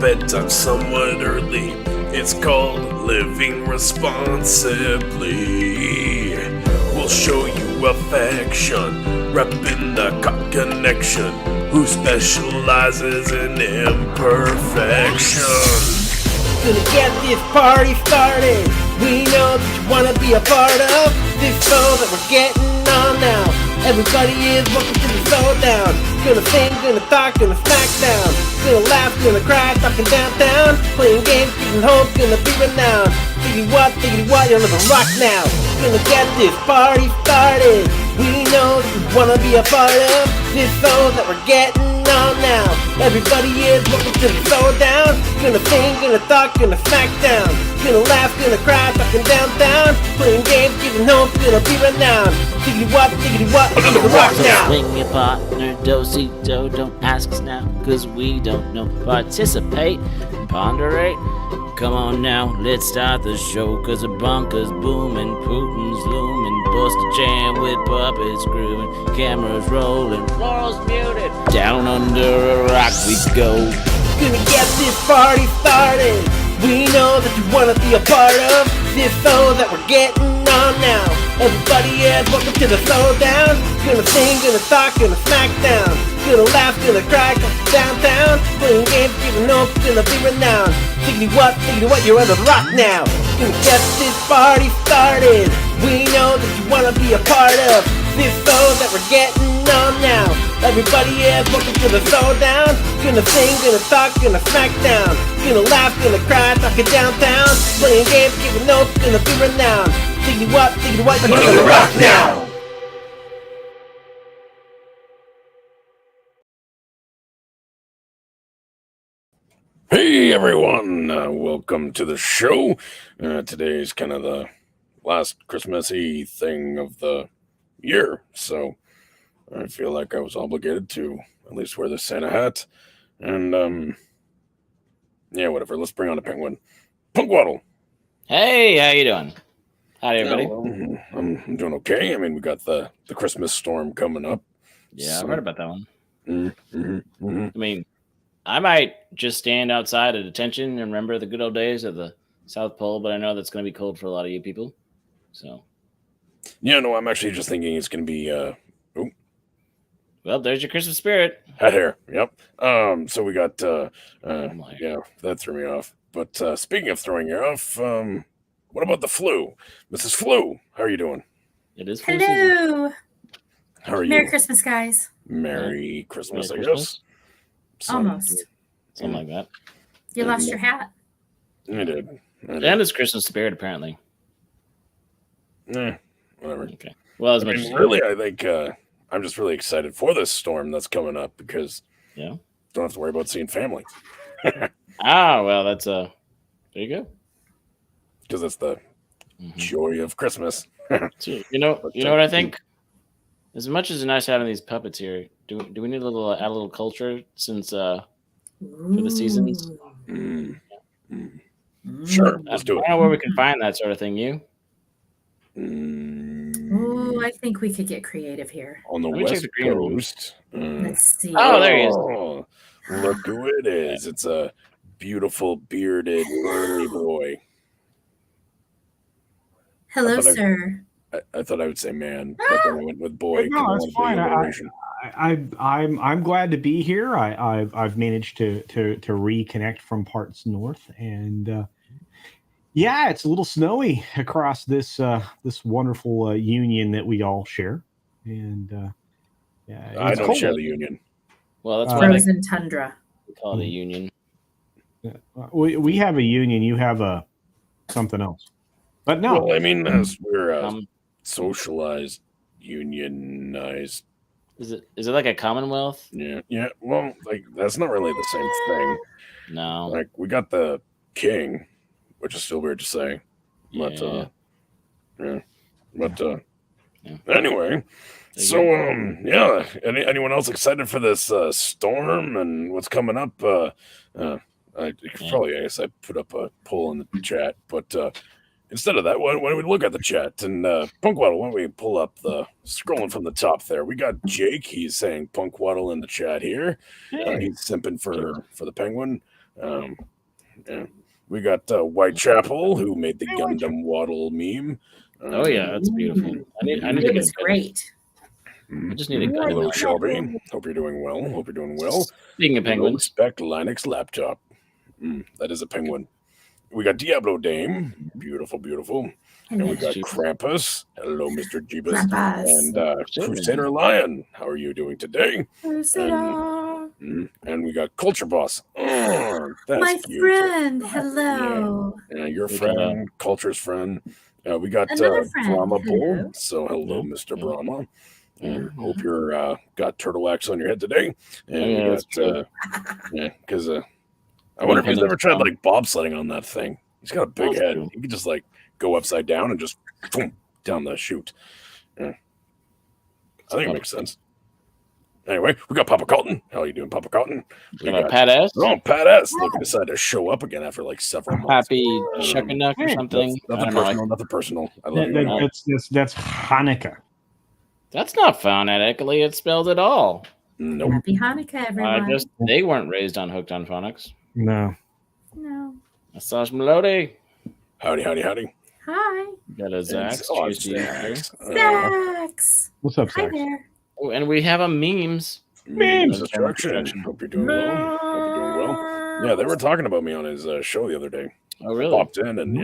bedtime somewhat early. It's called Living Responsibly. We'll show you affection, repping the cock connection, who specializes in imperfection. Gonna get this party started. We know that you wanna be a part of this show that we're getting on now. Everybody is welcome to the showdown. Gonna sing, gonna talk, gonna smack down. Gonna laugh, gonna cry, talking downtown. Playing games, giving hope, gonna be renowned. Diggity what, you'll never rock now. Gonna get this party started. We know that you wanna be a part of this show that we're getting on now. Everybody is welcome to the showdown. Gonna sing, gonna talk, gonna smack down. Gonna laugh, gonna cry, talking downtown. Playing games, giving hope, gonna be renowned. Diggity what, you'll never rock now. Swing your partner, do-si-do, don't ask us now, cause we don't know. Participate, ponderate. Come on now, let's start the show, cause the bunker's booming, Putin's looming, bust a jam with puppets grooving, cameras rolling, florals muted, down under a rock we go. Gonna get this party started. We know that you wanna be a part of this show that we're getting on now. Everybody is welcome to the showdown. Gonna sing, gonna talk, gonna smack down. Gonna laugh, gonna cry, cause it's downtown. Playing games, giving hope, gonna be renowned. Diggity what, you're on the rock now. Gonna get this party started. We know that you wanna be a part of this show that we're getting on now. Everybody is welcome to the showdown. Gonna sing, gonna talk, gonna smack down. Gonna laugh, gonna cry, talking downtown. Playing games, giving hope, gonna be renowned. Diggity what, you're on the rock now. Hey everyone, welcome to the show. Today's kind of the last Christmassy thing of the year, so I feel like I was obligated to at least wear the Santa hat. And yeah, whatever. Let's bring on a penguin. Punkwaddle. Hey, how you doing? Howdy, everybody. Well, I'm doing okay. I mean, we got the Christmas storm coming up. Yeah, so. I heard about that one. I mean, I might just stand outside at attention and remember the good old days of the South Pole, but I know that's going to be cold for a lot of you people. So, yeah, no, I'm actually just thinking it's going to be well, there's your Christmas spirit. hat hair. Yep. So we got yeah, that threw me off. But speaking of throwing you off, what about the flu, Mrs. Flu? How are you doing? It is flu season. Hello. How are you? Merry Christmas, guys. Merry Christmas, Merry I Christmas. guess. So, Almost. Something like that. You lost your hat. I did. And it's Christmas spirit, apparently. Whatever. Okay. Well, as I much mean, as really, I think I'm just really excited for this storm that's coming up because yeah, don't have to worry about seeing family. well, that's there you go. Because that's the joy of Christmas. So, you know what I think? As much as it's nice having these puppets here, do we need add a little culture since for the seasons? Sure, let's do it. I don't know where we can find that sort of thing. You? Oh, I think we could get creative here. On the Let me check West the green room. Coast. Let's see. Oh, there he is. Oh, look who it is. It's a beautiful, bearded, burly boy. Hello, I thought sir. I thought I would say man, but then I went with boy. No, that's fine. I'm glad to be here. I've managed to reconnect from parts north, and yeah, it's a little snowy across this wonderful union that we all share, and yeah, I it's don't cold. share the union. Well, that's why Frozen tundra. they call it a union. We have a union. You have a something else, but no. Well, I mean, as we're socialized, unionized. Is it like a commonwealth? Yeah. Well, like that's not really the same thing. No. Like we got the king, which is still weird to say, but Yeah. Anyway. So yeah. Anyone else excited for this storm and what's coming up? I guess I put up a poll in the chat, but instead of that, why don't we look at the chat? And Punkwaddle, why don't we pull up the scrolling from the top there? We got Jake. He's saying Punkwaddle in the chat here. He's simping for the penguin. Yeah. We got Whitechapel, who made the Gundam Waddle meme. Oh yeah, that's beautiful. I need to It get was a Gundam. great. I just need a gun. Hello, Shelby. Hope you're doing well. Speaking of Low penguins, spec Linux laptop. That is a penguin. We got Diablo Dame. Beautiful. And we got Krampus. Hello, Mr. Jeebus. Krampus. And Crusader Lion. How are you doing today? Crusader. And we got Culture Boss. Oh, that's My cute. friend. Hello. Yeah, your We friend, Culture's friend. We got Another friend. Brahma Bull. Hello. So hello, Yeah. Mr. Brahma. Mhm. Hope you're got turtle wax on your head today. And Yeah, we that's got because I wonder if he's ever tried like bobsledding on that thing. He's got a big That's head. true. He could just like go upside down and just boom, down the chute. Yeah. I think it makes sense. Anyway, we got Papa Colton. How are you doing, Papa Colton? We got Pat S. Oh, Pat S. Look, decided to show up again after like several months. Happy Shuckanuck or hey, something. I don't know. Nothing personal. I love you. That's Hanukkah. That's not phonetically. It's spelled at all. Nope. Happy Hanukkah, everyone. They weren't raised on Hooked on Phonics. No. No. Massage Melody. Howdy. Hi. Got a Zax. Oh, Cheers to you, sir. Zax. What's up, Hi Zach? there. Oh, and we have a memes. Memes destruction. Hope you're doing well. Yeah, they were talking about me on his show the other day. Oh, really? Popped in and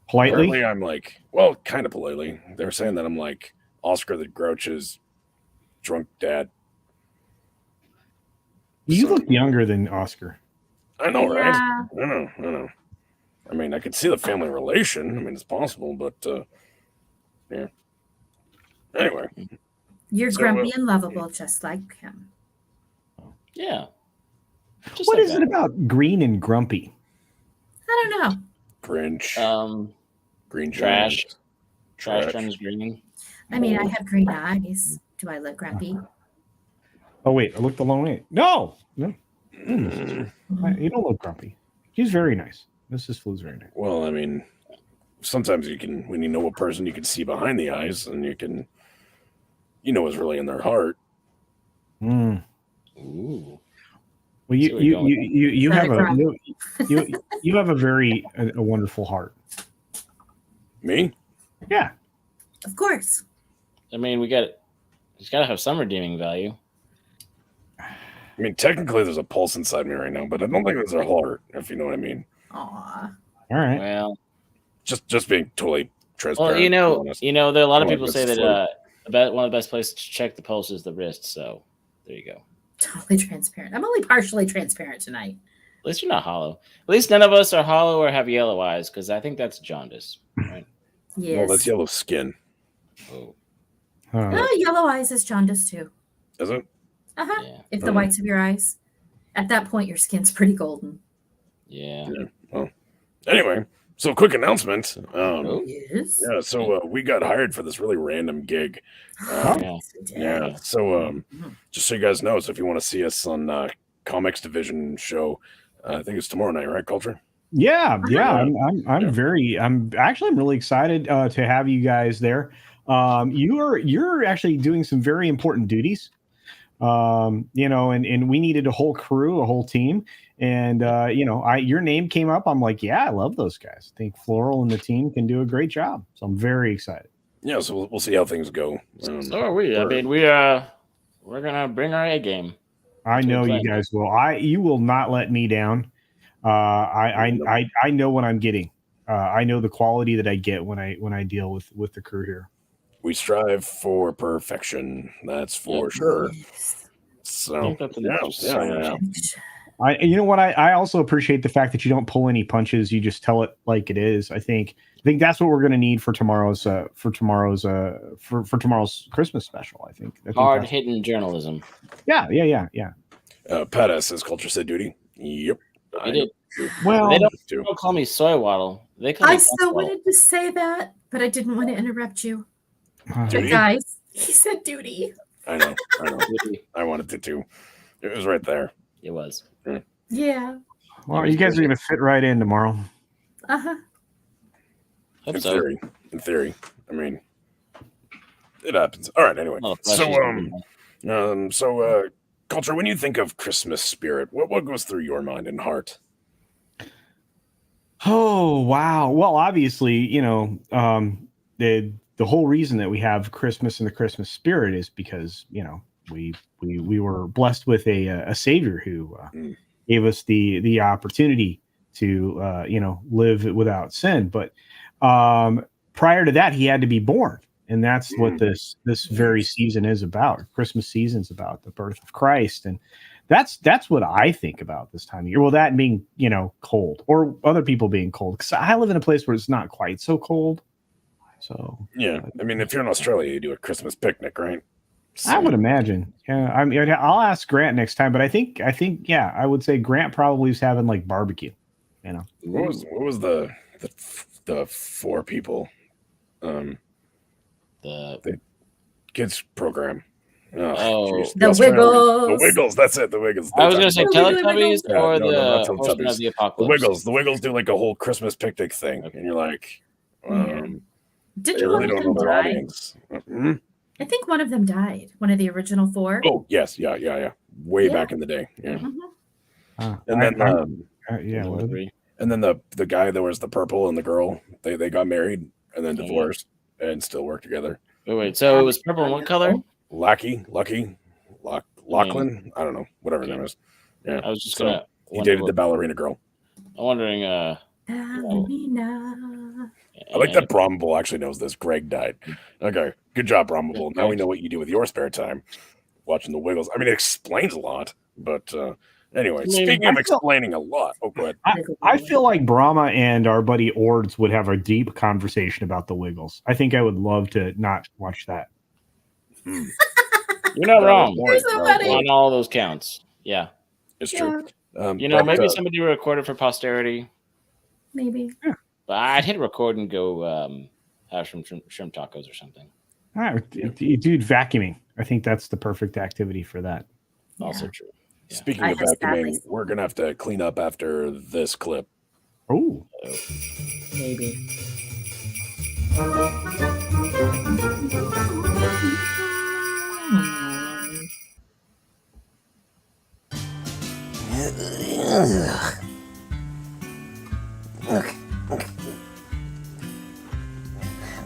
Politely? apparently I'm like, well, kind of politely. They're saying that I'm like Oscar the Grouch's drunk dad. You look younger than Oscar. I know, right? Yeah. I know. I mean, I could see the family relation. I mean, it's possible, but yeah. Anyway. You're So, grumpy and lovable, just like him. Yeah. Just What like is that. it about green and grumpy? I don't know. Grinch. Green Trash. giant. Trash turns green. I mean, I have green eyes. Do I look grumpy? Oh, wait. I looked the long way. No. Mm. You don't look grumpy. He's very nice. Mrs. Flu's very nice. Well, I mean, sometimes you can, when you know a person, you can see behind the eyes, and you know what's really in their heart. Mm. Ooh. Well, you have you have a very a wonderful heart. Me? Yeah. Of course. I mean, it's got to have some redeeming value. I mean, technically, there's a pulse inside me right now, but I don't think there's a heart, if you know what I mean. Aw. All right. Well, Just being totally transparent. well, there are a lot of Well, people it's say that float. one of the best places to check the pulse is the wrist. So there you go. Totally transparent. I'm only partially transparent tonight. At least you're not hollow. At least none of us are hollow or have yellow eyes, because I think that's jaundice, right? Yes. Well, that's yellow skin. Oh, Yellow eyes is jaundice too. Is it? Uh-huh. yeah, If the whites of your eyes. At that point, your skin's pretty golden. yeah. Well, anyway, so quick announcement. Yes. Yeah, so we got hired for this really random gig. Yeah. Yes, we did. Yeah, so just so you guys know, so if you want to see us on Comics Division show, I think it's tomorrow night, right, Culture? Yeah. Yeah. I'm really excited to have you guys there. You're actually doing some very important duties. And we needed a whole crew, a whole team. And your name came up. I'm like, yeah, I love those guys. I think Floral and the team can do a great job. So I'm very excited. Yeah, so we'll see how things go. So are we. I mean, we're gonna bring our A game. I know you guys will. You will not let me down. I know what I'm getting. I know the quality that I get when I deal with the crew here. We strive for perfection. That's for sure. So yeah. You know what? I also appreciate the fact that you don't pull any punches. You just tell it like it is. I think that's what we're going to need for tomorrow's Christmas special. I think hard hitting journalism. Yeah. Pat S says Culture said duty. Yep. I did. Well, they don't call me Soy Waddle. They call me I still wanted to say that, but I didn't want to interrupt you. Duty? Guys, he said duty. I know. I wanted to too. It was right there. It was. Yeah. Well, you guys are going to fit right in tomorrow. Uh-huh. In theory. I mean, it happens. All right. Anyway, Culture, when you think of Christmas spirit, what goes through your mind and heart? Oh wow! Well, obviously, the whole reason that we have Christmas and the Christmas spirit is because we were blessed with a savior who Mm. gave us the opportunity to live without sin. But prior to that, he had to be born, and that's what this very season is about. Christmas season is about the birth of Christ, and that's what I think about this time of year. Well, that being cold, or other people being cold, because I live in a place where it's not quite so cold. So Yeah, I mean, if you're in Australia, you do a Christmas picnic, right? I would imagine. Yeah, I mean, I'll ask Grant next time, but I think, yeah, I would say Grant probably is having like barbecue. What was the four people, The the kids program? Oh. Geez, The Australian. Wiggles. The Wiggles. That's it. The Wiggles. I was going to say The Wiggly Teletubbies Wiggles. or No, not the Horsemen of Teletubbies. the The Apocalypse. Wiggles. The Wiggles do like a whole Christmas picnic thing, Okay. and you're like, Did they you really one of don't know them their die? audience. Hmm? I think one of them died. One of the original four. Oh yes, yeah. Way Yeah. back in the day. Yeah, Mhm. and then yeah, what are they? and then the guy that was the purple and the girl, they got married and then divorced and still work together. Wait. So it was purple and what color? Lucky, Lachlan. I don't know, whatever her name is. Yeah, I was just so going to. he dated the ballerina girl. I'm wondering. Ballerina. I like that Bromable actually knows this. Greg died. Okay, good job, Bromable. Now we know what you do with your spare time, watching the Wiggles. I mean, it explains a lot, but anyway, speaking of explaining a lot, go ahead. I feel like Brahma and our buddy Ords would have a deep conversation about the Wiggles. I think I would love to not watch that. You're not wrong. You're so funny. On all those counts. Yeah. It's true. Maybe somebody will record it for posterity. Maybe. But I'd hit record and go have some shrimp tacos or something. All right, dude, vacuuming. I think that's the perfect activity for that. Also true. Yeah. Speaking I of have vacuuming, sadly- we're gonna have to clean up after this clip. Oh, Maybe.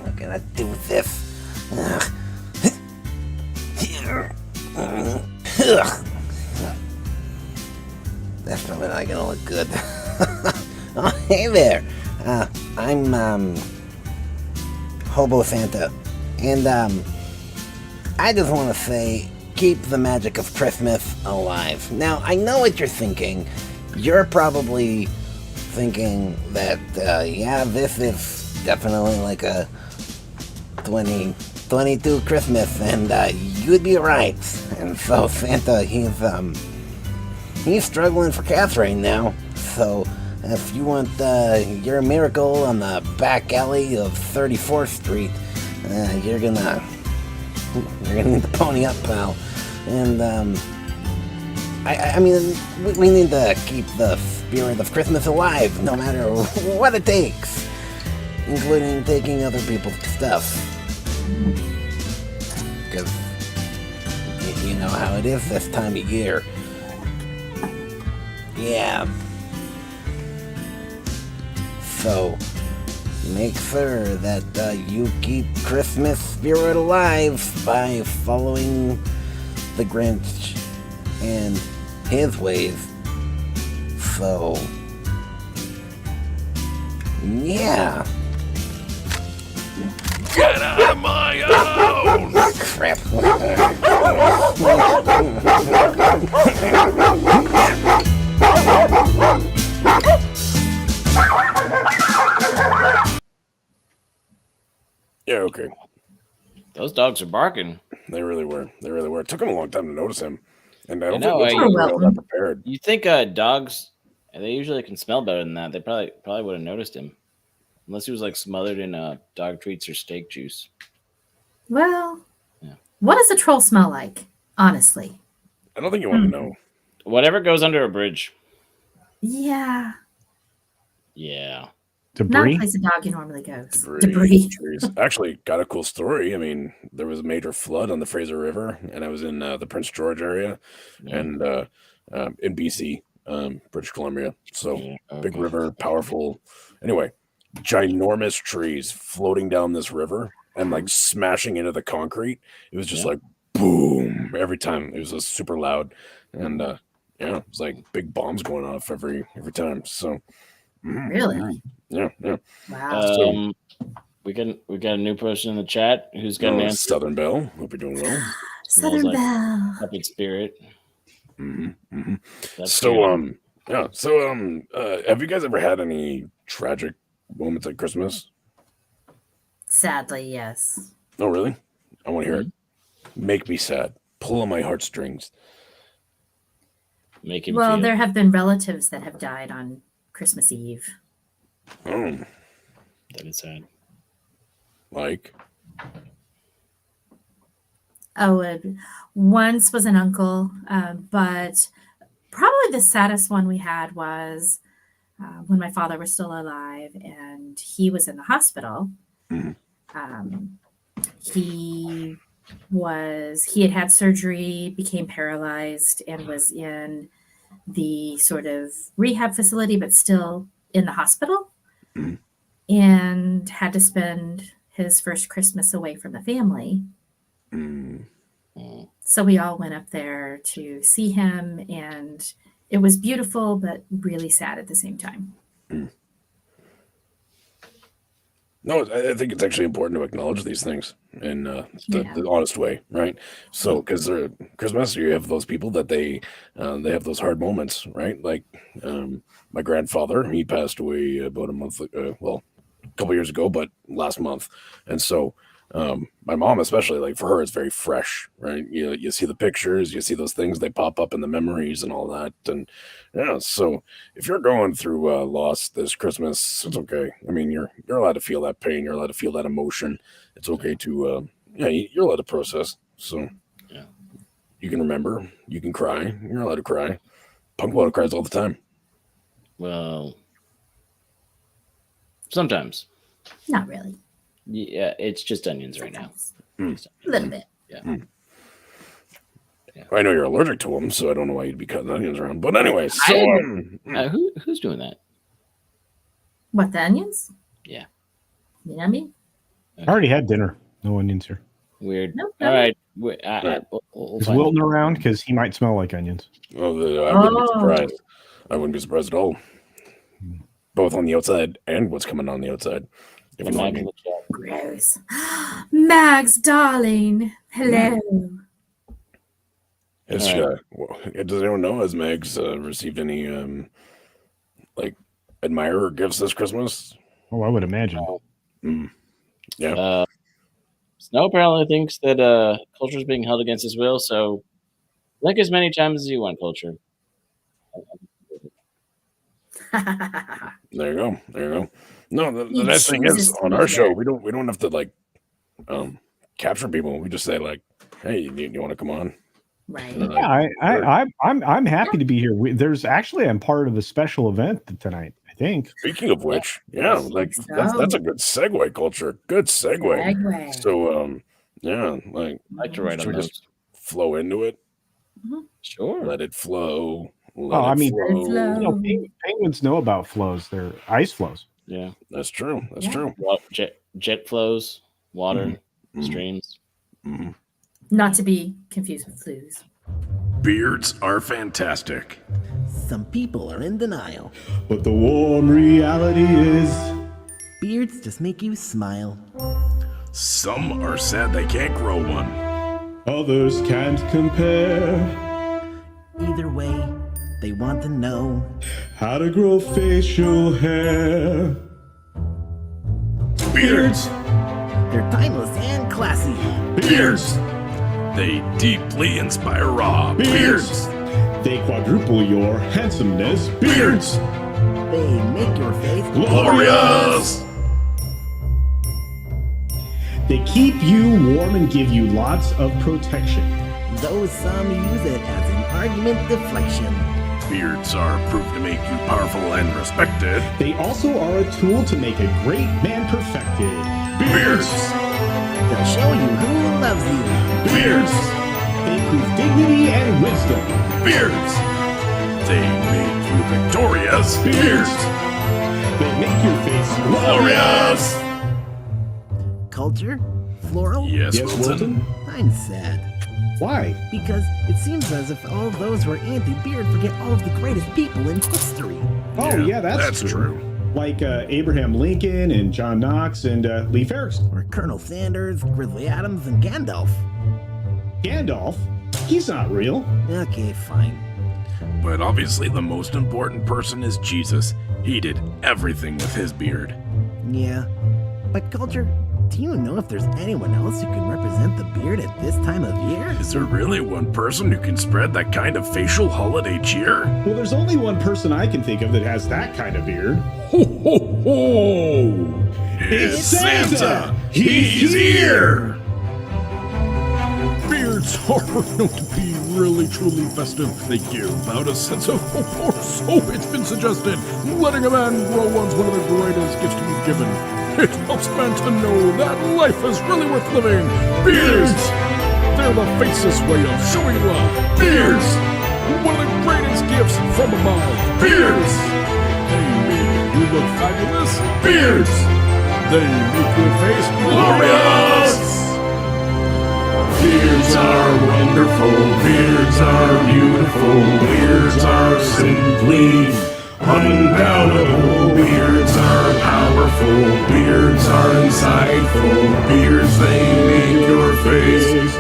I'm gonna do this. Definitely not gonna look good. Oh, hey there. I'm Hobo Santa, and I just want to say, keep the magic of Christmas alive. Now, I know what you're thinking. You're probably thinking that, this is definitely like a 2022 Christmas, and you'd be right. And so Santa, he's struggling for cash right now. So if you want your miracle on the back alley of 34th Street, you're gonna need to pony up, pal. And I mean, we need to keep the spirit of Christmas alive, no matter what it takes, including taking other people's stuff. Because you know how it is this time of year. Yeah. So, make sure that you keep Christmas spirit alive by following the Grinch and his ways. So, yeah. Get out of my house! Crap. Yeah, okay. Those dogs are barking. They really were. It took them a long time to notice him, and I don't know, think I- they were all that prepared. You think dogs? They usually can smell better than that. They probably would have noticed him, unless he was like smothered in dog treats or steak juice. Well, Yeah. what does a troll smell like? Honestly. I don't think you want to know. Whatever goes under a bridge. Yeah. Yeah. Debris. Not a place a dog normally goes. Debris. Trees. Actually, got a cool story. I mean, there was a major flood on the Fraser River, and I was in the Prince George area, and in BC, British Columbia. So big river, powerful. Anyway, ginormous trees floating down this river and like smashing into the concrete. It was just like boom every time. It was just super loud, and it was like big bombs going off every time. So. Really? Yeah. Wow. We got a new person in the chat who's got an answer. Southern Belle. Hope you're doing well. Southern like Belle. Puppet spirit. So have you guys ever had any tragic moments at Christmas? Sadly, yes. Oh, really? I want to hear it. Make me sad. Pull on my heartstrings. Make him Well, feel. there have been relatives that have died on Christmas Eve. Oh, That is sad. like? Once was an uncle, but probably the saddest one we had was when my father was still alive and he was in the hospital. He had surgery, became paralyzed, and was in the sort of rehab facility, but still in the hospital, and had to spend his first Christmas away from the family. So we all went up there to see him, and it was beautiful, but really sad at the same time. No, I think it's actually important to acknowledge these things in the honest way, right? So, because Christmas, you have those people that they have those hard moments, right? Like my grandfather, he passed away about a couple years ago, but last month, and so my mom, especially, like for her, it's very fresh, right? You see the pictures, you see those things, they pop up in the memories and all that, and so if you're going through loss this Christmas, it's okay. I mean, you're allowed to feel that pain, you're allowed to feel that emotion. It's okay to you're allowed to process. So you can remember, you can cry, you're allowed to cry. Punk Water cries all the time. Well, sometimes. Not really. Yeah, it's just onions right now. A little bit. Yeah. I know you're allergic to them, so I don't know why you'd be cutting onions around. But anyway, so who's doing that? What, the onions? Yeah. You know what I mean? I already had dinner. No onions here. Weird. Nope, All right. Is Wilton around? Because he might smell like onions. I wouldn't be surprised. I wouldn't be surprised at all. Both on the outside and what's coming on the outside. If you know what I mean. Gross. Mags, darling. Hello. Does anyone know, has Megs received any admirer gifts this Christmas? Oh, I would imagine. Yeah. Snow apparently thinks that Culture is being held against his will, so blink as many times as you want, Culture. There you go. No, the nice thing is on our show we don't have to capture people. We just say like, hey, you want to come on? Right. Yeah, I'm happy to be here. There's actually, I'm part of a special event tonight, I think. Speaking of which, that's a good segue, Culture. Good segue. So I like to write on those. Just flow into it. Sure. Let it flow. Penguins know about flows. They're ice flows. Yeah, that's true. True. Jet flows, water, streams. Not to be confused with flues. Beards are fantastic. Some people are in denial. But the warm reality is, Beards just make you smile. Some are sad they can't grow one. others can't compare. Either way, they want to know How to grow facial hair. Beards. they're timeless and classy. Beards. They deeply inspire awe. Beards. They quadruple your handsomeness. Beards. They make your face Glorious. They keep you warm and give you lots of protection. Though some use it as an argument deflection. Beards are proved to make you powerful and respected. They also are a tool to make a great man perfected. Beards! They'll show you who loves you. Beards! They prove dignity and wisdom. Beards! They make you victorious. Beards! They make your face Glorious! Culture? Floral? Yes, Yes, Wilton? Wilton? I'm sad. Why? Because it seems as if all those who are anti-beard forget all of the greatest people in history. Oh, yeah, that's true. Like Abraham Lincoln and John Knox and Lee Ferguson. Or Colonel Sanders, Grizzly Adams, and Gandalf. Gandalf? He's not real. Okay, fine. But obviously the most important person is Jesus. He did everything with his beard. Yeah. But Culture, do you know if there's anyone else who can represent the beard at this time of year? Is there really one person who can spread that kind of facial holiday cheer? Well, there's only one person I can think of that has that kind of beard. Ho ho ho! It's Santa! He's here! Beards are known to be really truly festive. They give out a sense of hope, or so it's been suggested. Letting a man grow one's one of the greatest gifts to be given. It helps a man to know that life is really worth living. Beards! They're the faceless way of showing love. Beards! One of the greatest gifts from above. Beards! They make you look fabulous. Beards! They make your face glorious! Beards are wonderful, beards are beautiful, beards are simply unboundable, beards are powerful, beards are insightful, beards they make your face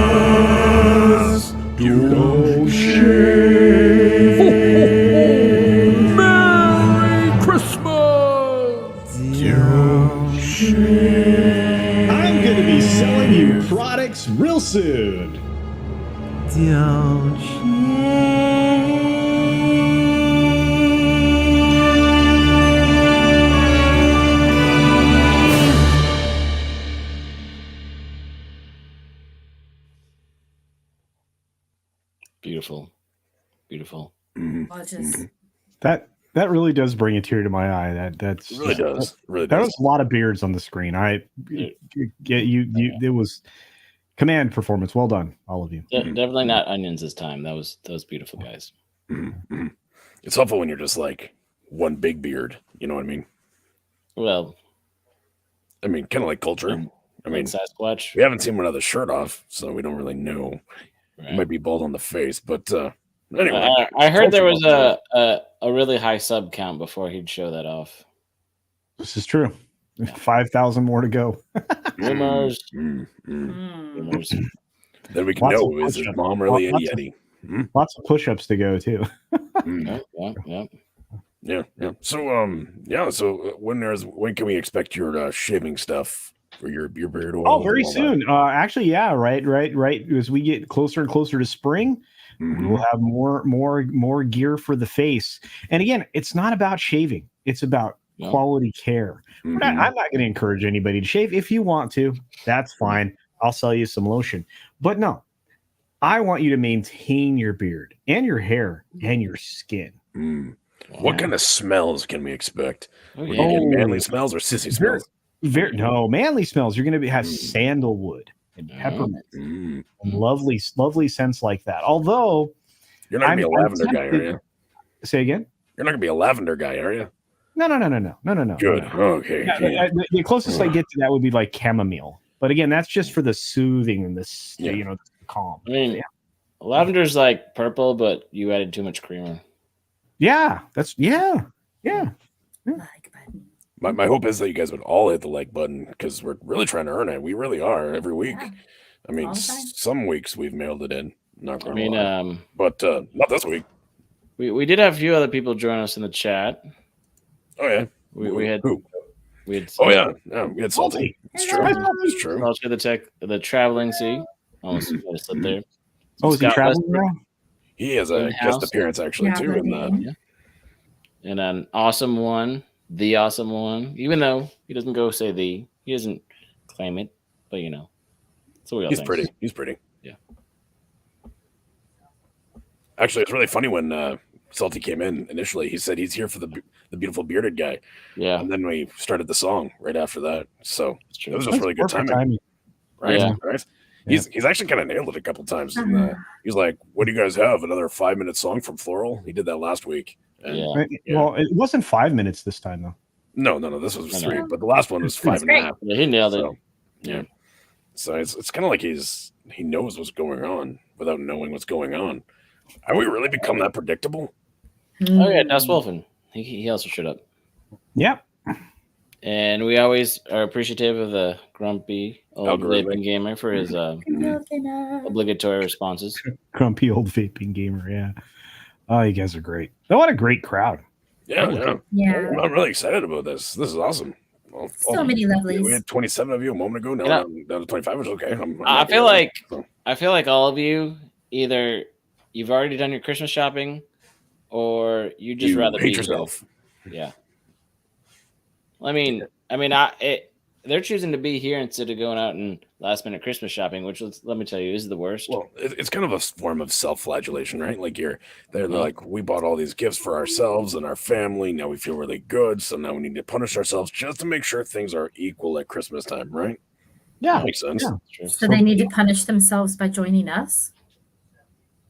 glorious. Don't shave. Merry Christmas! Don't shave. I'm going to be selling you products real soon. Don't Beautiful. Beautiful. Well, just That really does bring a tear to my eye. That's It really does. Really There does. was a lot of beards on the screen. It was command performance. Well done, all of you. Definitely not onions this time. That was beautiful, guys. Mhm. It's helpful when you're just like one big beard. You know what I mean? Well, Kind of like Culture. I mean, like Sasquatch. we haven't seen one of the shirt off, so we don't really know. Right. He might be bald on the face, but anyway. I heard there was Culture a really high sub count before he'd show that off. This is true. 5,000 more to go. Rumors. Mm, mm. Rumors. Then we can Lots know, of is his push-ups. mom really a Lots of- Yeti? Hmm? Lots of push-ups to go too. Mm. Yep. Yeah. So when can we expect your shaving stuff for your beard oil? Oh, very and all that? soon. Actually, yeah, right. As we get closer and closer to spring, Mhm. we'll have more gear for the face. And again, it's not about shaving; it's about No. quality care. Mhm. I'm not going to encourage anybody to shave. If you want to, that's fine. I'll sell you some lotion. But no, I want you to maintain your beard and your hair and your skin. Mm. What kind of smells can we expect? Oh, Will yeah. you get Oh. manly smells or sissy smells? No, manly smells. You're going to have Mm. sandalwood and peppermint Mm. and lovely scents like that. Although, You're not gonna be a I'm lavender guy, are tempted- you? say again. You're not gonna be a lavender guy, are you? No. Good. No. Okay. Yeah, the closest I get to that would be like chamomile. But again, that's just for the soothing and the Yeah. calm. I mean, lavender's like purple, but you added too much creamer. Yeah, yeah. like button. My hope is that you guys would all hit the like button because we're really trying to earn it. We really are every week. Yeah. I mean, All the time. some weeks we've mailed it in. Not I gonna mean, lie. But not this week. we did have a few other people join us in the chat. Oh yeah. We had who? we had Oh yeah. We had salty. It's true. Hello. It's true. Also the traveling sea. Almost got to slip there. Oh, is he Scott traveling Lester. now? He has a In-house. guest appearance actually too in the Traveling. And an awesome one, the awesome one. Even though he doesn't go say the, he doesn't claim it, but you know, it's a real He's thing. pretty. He's pretty. Actually, it's really funny when Salty came in initially. He said he's here for the beautiful bearded guy, Yeah, and then we started the song right after that. So it's it true. was just That's really good perfect timing, right? Yeah. Right. Yeah. He's actually kind of nailed it a couple times. And he's like, "What do you guys have? Another 5-minute song from Floral?" He did that last week. And Yeah. Yeah. Well, it wasn't 5 minutes this time though. No. This was I 3, know. but the last one was five and a great. half. Yeah, he nailed it. So yeah. So it's kind of like he knows what's going on without knowing what's going on. Have we really become that predictable? Oh yeah, Das Wolfen. He also showed up. Yep. And we always are appreciative of the grumpy old Algorithmic. vaping gamer for his obligatory responses. Grumpy old vaping gamer. Yeah. Oh, you guys are great. Oh, what a great crowd. Yeah. Yeah. I'm really excited about this. This is awesome. Well, So many we lovelies. had 27 of you a moment ago. Now Yeah. we're down to 25, which is okay. I'm I happy feel with that. like So, I feel like all of you either you've already done your Christmas shopping, or you just you rather hate be yourself. here. Yeah. They're choosing to be here instead of going out and last minute Christmas shopping, which let me tell you is the worst. Well, it's kind of a form of self-flagellation, right? Like they're like, we bought all these gifts for ourselves and our family. Now we feel really good, so now we need to punish ourselves just to make sure things are equal at Christmas time, right? Yeah. That makes sense. Yeah. True. So they need to punish themselves by joining us.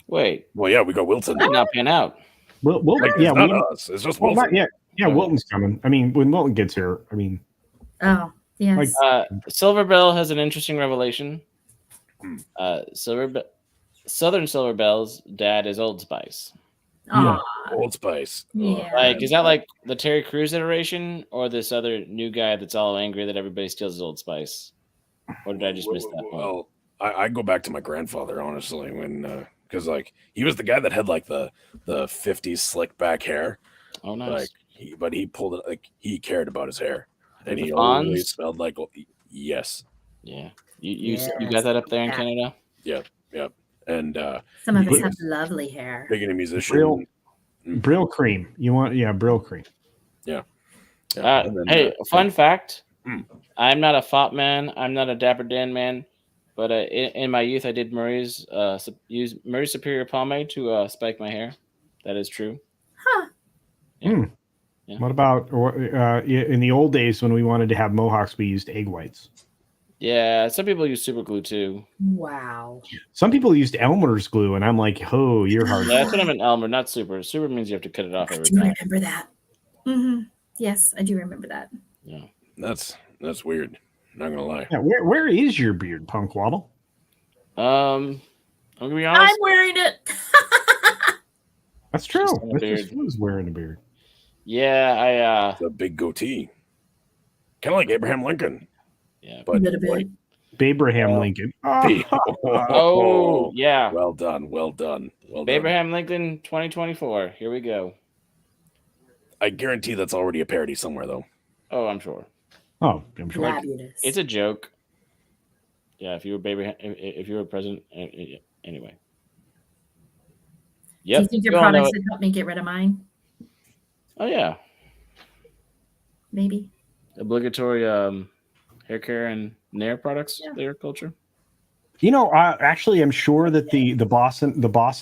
Wait, Well, yeah, we got Wilton. did not pan out. Well, Like, yeah. it's not us. It's just Well, Wilton. yeah. Wilton's coming. I mean, when Wilton gets here, I mean, Oh, yes. Silver Bell has an interesting revelation. Hmm. Southern Silver Bell's dad is Old Spice. Aw, Old Spice. yeah. Like, is that like the Terry Crews iteration, or this other new guy that's all angry that everybody steals his Old Spice? Or did I just miss that point? Well, I go back to my grandfather, honestly, when because like he was the guy that had like the 50s slick back hair. Oh, nice. Like he pulled it, like he cared about his hair, and The he Fonz? always smelled like yes. Yeah, you Yes. got that up there in Yeah. Canada. Yep. And Some of us he have was lovely hair. big in a musician. Brill. Brill cream. You want, Brill cream. Yeah, and then, Hey, fun fact: Hmm. I'm not a fop man. I'm not a Dapper Dan man. But in my youth, I did use Murray's Superior pomade to spike my hair. That is true. Huh. Yeah. What about in the old days when we wanted to have mohawks, we used egg whites. Yeah, some people use super glue too. Wow. Some people used Elmer's glue, and I'm like, oh, you're hard. Yeah, that's what I meant, Elmer, not super. Super means you have to cut it off I every do time. remember that. Mm-hmm. Yes, I do remember that. Yeah. that's weird. Not gonna lie. Yeah, where is your beard, Punk Waddle? I'm gonna be honest. I'm wearing it. That's true. Just on a beard. Who's wearing a beard? Yeah, The big goatee, kind of like Abraham Lincoln, yeah. but Little bit. like, Abraham Lincoln. Oh, yeah. well done. Abraham Lincoln 2024. Here we go. I guarantee that's already a parody somewhere, though. Oh, I'm sure. Oh, I'm sure. Fabulous. It's a joke. Yeah, if you were if you were president, anyway. Do Yep. you think your we all know products it. would help me get rid of mine? Oh yeah, Maybe. obligatory hair care and nail products. Yeah. Layer culture. You know, actually, I'm sure that the boss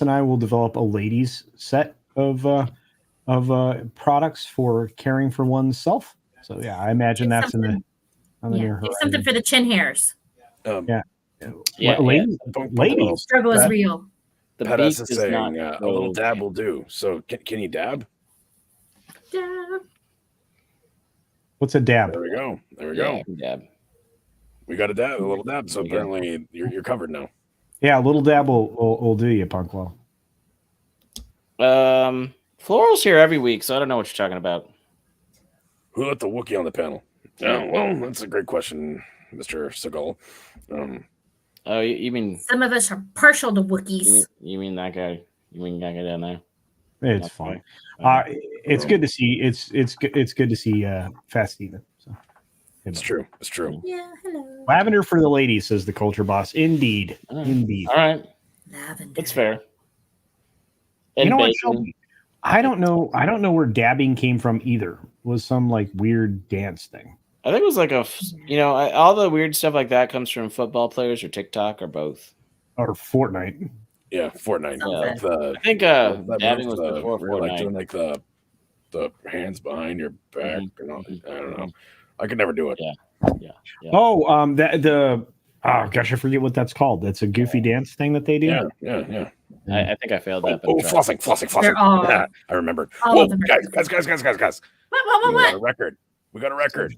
and I will develop a ladies set of products for caring for oneself. So yeah, I imagine Get that's on the Yeah. near Get something for the chin hairs. Yeah, ladies. Ladies. Struggle is Pat- real. The Pat beak S is is saying not a little so- dab will do. So can you dab? Yeah. What's a dab? There we go. Yeah, dab. We got a little dab. So There you go. apparently you're covered now. Yeah, a little dab will do you, Punkwell. Floral's here every week, so I don't know what you're talking about. Who let the Wookiee on the panel? Well, that's a great question, Mr. Seagal. Oh, you mean Some of us are partial to Wookiees. you mean that guy? You mean that guy down there? It's Okay. fine. Okay. It's good to see. It's good to see Fast Steven. So It's true. Yeah, hello. lavender for the ladies, says the culture boss. Indeed, All right. indeed. All right, Lavender. that's fair. You And know what, bacon. Shelby? I don't know where dabbing came from either. It was some like weird dance thing. I think it was like all the weird stuff like that comes from football players or TikTok or both. Or Fortnite. Yeah, Fortnite. Sounds Like it. the, I think that dabbing move, was before where you're, like doing Fortnite. like the hands behind your back and all. Mhm. I don't know. I could never do it. Yeah. Oh, oh gosh, I forget what that's called. That's a goofy dance thing that they do. Yeah. I think I failed that. But Oh, I tried. flossing. They're all- Yeah, I remembered. all Whoa, of them are guys. What? We got a record. We got a record.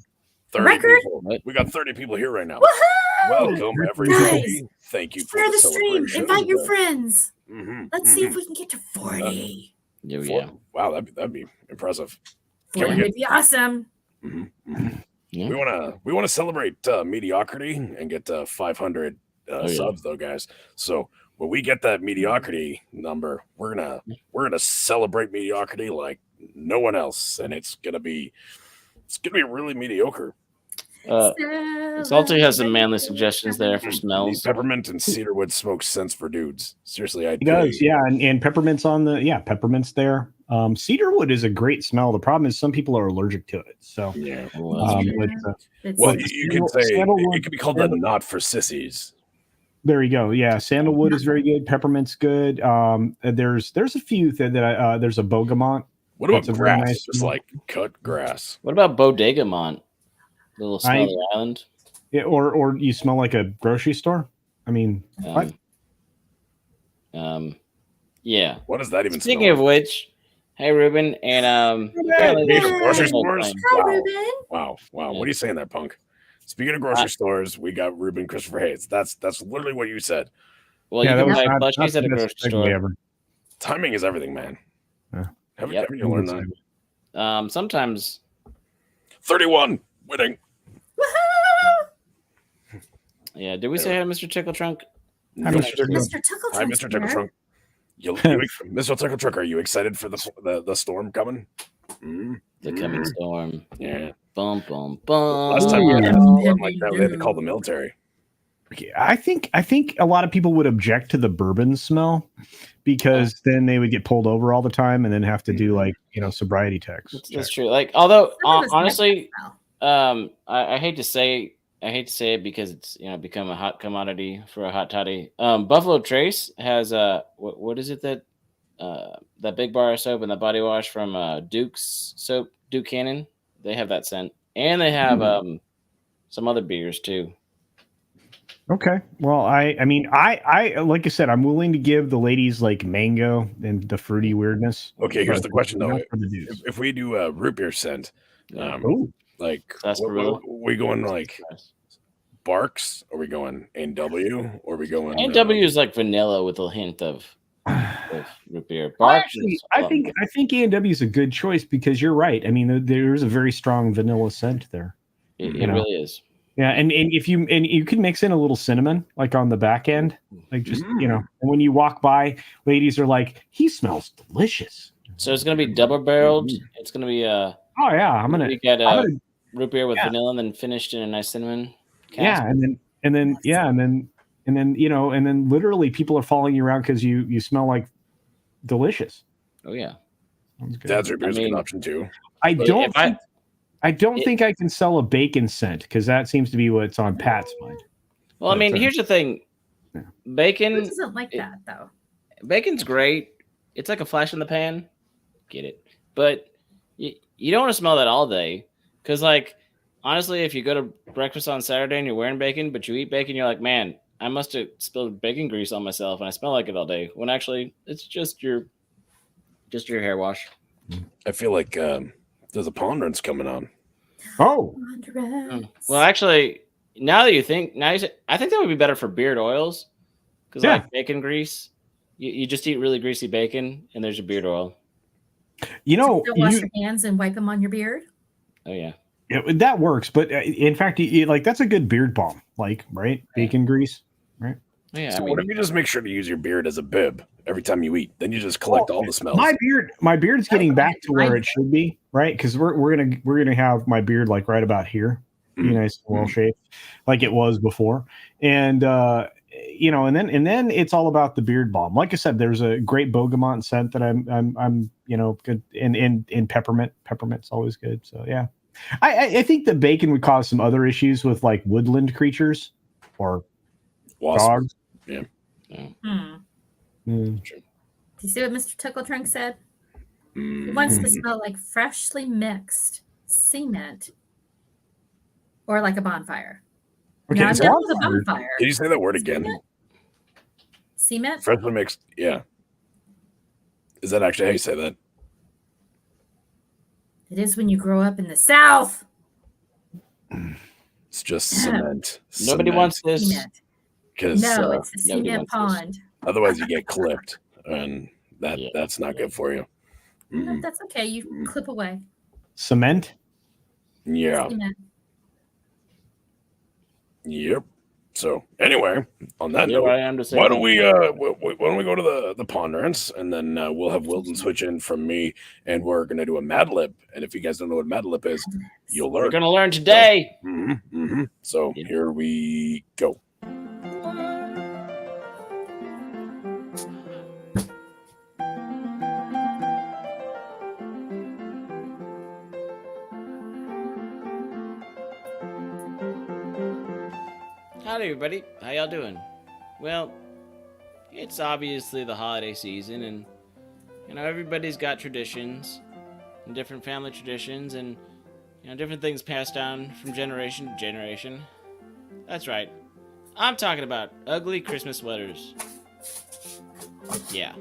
30 record? people. What? We got 30 people here right now. Woohoo! Welcome, everybody. Guys, Thank you for share the the stream. celebration. Invite your friends. Mm-hmm, Let's see if we can get to 40. Yeah. Wow, that'd be impressive. 40 would be awesome. Yeah. We wanna celebrate mediocrity and get 500 subs though, guys. So when we get that mediocrity number, we're gonna celebrate mediocrity like no one else, and it's gonna be really mediocre. Salty has some manly suggestions there for Need smells. peppermint and cedarwood smoke scents for dudes. Seriously, It does, yeah, and peppermint's peppermint's there. Cedarwood is a great smell. The problem is some people are allergic to it. So yeah. Well, Well, you can say sandalwood- it could be called the not for sissies. there you go. Yeah, sandalwood is very good. Peppermint's good. There's a few there's a bogamont. What about That's a very grass? nice Just smell. like cut grass. What about Bodegamont? Little smelly island. Yeah, or you smell like a grocery store. I mean, what? Yeah. What does that even Speaking smell of which, hey Ruben, and apparently Speaking there's of grocery a stores, plane. Hi, Ruben. wow. What are you saying there, punk? Speaking of grocery stores, we got Ruben Christopher Hayes. That's literally what you said. Well, Yeah, you that can was buy not plushies the at a best grocery segue store. ever. Timing is everything, man. Yeah. Haven't Yep. you learned that? Sometimes 31 winning. Yeah, did we say hi to Mr. Tickle Trunk? Hi, Mr. Tickle. Mr. Tickle Hi, Mr. Tickle Trunk. Mr. Tickle Trunk, are you excited for the storm coming? The coming storm. Yeah. Bum bum bum. Last time we had something like that, we had to call the military. I think a lot of people would object to the bourbon smell because then they would get pulled over all the time and then have to do sobriety checks. That's true. Like, although Some of us like honestly, that smell. I hate to say it because it's become a hot commodity for a hot toddy. Buffalo Trace has what is it that big bar of soap and the body wash from Duke's soap, Duke Cannon. They have that scent, and they have some other beers too. Okay. Well, I mean, I like I said, I'm willing to give the ladies like mango and the fruity weirdness. Okay, here's but the question though. not for the dudes. If we do a root beer scent, Ooh. like Sarsaparilla. we going like Barks? Are we going NW? Or are we going NW is like vanilla with a hint of root beer. Well, Barks actually, is I think A&W is a good choice because you're right. I mean, there's a very strong vanilla scent there. it really is. Yeah, and if you can mix in a little cinnamon like on the back end, like just and when you walk by, ladies are like, he smells delicious. So it's gonna be double barreled. It's gonna be Oh yeah, we get root beer with vanilla and then finished in a nice cinnamon. Yeah, and then literally people are following you around because you smell like delicious. Oh yeah. Sounds good. Dad's root beer is a good option too. I don't If think I can sell a bacon scent because that seems to be what's on Pat's mind. Well, I mean, here's the thing. Bacon Who doesn't like that though? Bacon's great. It's like a flash in the pan. Get it. But you don't want to smell that all day. Because, like, honestly, if you go to breakfast on Saturday and you're wearing bacon, but you eat bacon, you're like, man, I must have spilled bacon grease on myself and I smell like it all day. When actually, it's just your hair wash. I feel like there's a ponderance coming on. Oh. Well, actually, now that you think, I think that would be better for beard oils. Because, like, bacon grease, you just eat really greasy bacon and there's your beard oil. Still wash your hands and wipe them on your beard. Oh yeah, that works. But in fact, like that's a good beard balm, like right, bacon grease, right? Yeah. So what if you just make sure to use your beard as a bib every time you eat? Then you just collect all the smells. My beard's getting back to where it should be, right? Because we're gonna have my beard like right about here, be nice, well shaped, like it was before, and and then it's all about the beard balm. Like I said, there's a great Bogamont scent that I'm good, and peppermint's always good. So yeah, I think the bacon would cause some other issues with like woodland creatures or Wasps. dogs. Yeah. Mm. Do you see what Mr. Tickletrunk said? He wants to smell like freshly mixed cement or like a bonfire. Okay, Now, I'm down with a bonfire. bonfire. Can you say that word again? Cement? Freshly mixed. Yeah. Is that actually how you say that? It is when you grow up in the South. It's just cement. Nobody wants this. Cement. Because No, it's the nobody cement wants this. pond. otherwise you get clipped, and Yeah. that's not good for you. No, that's okay. You clip away. Cement. Yeah. Cement. Yep. So anyway, on that Yeah, note, I understand. why don't we go to the ponderance, and then we'll have Wilton switch in from me, and we're gonna do a Mad Lib. And if you guys don't know what Mad Lib is, you'll learn. We're gonna learn today. So Yeah. here we go. Howdy, everybody. How y'all doing? Well, it's obviously the holiday season, and everybody's got traditions, and different family traditions, and different things passed down from generation to generation. That's right. I'm talking about ugly Christmas sweaters. Yeah.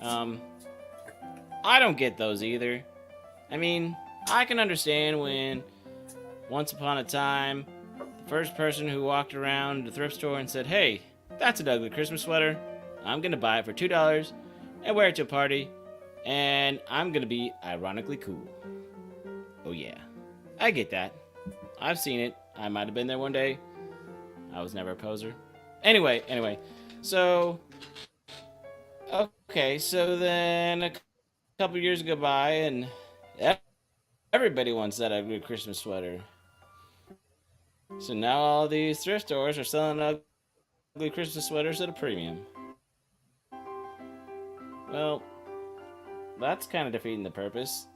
I don't get those either. I mean, I can understand when once upon a time the first person who walked around the thrift store and said, "Hey, that's an ugly Christmas sweater. I'm gonna buy it for $2 and wear it to a party, and I'm gonna be ironically cool." Oh yeah, I get that. I've seen it. I might have been there one day. I was never a poser. Anyway, so okay, so then a couple years go by, and everybody wants that ugly Christmas sweater. So now all these thrift stores are selling ugly Christmas sweaters at a premium. Well, that's kind of defeating the purpose.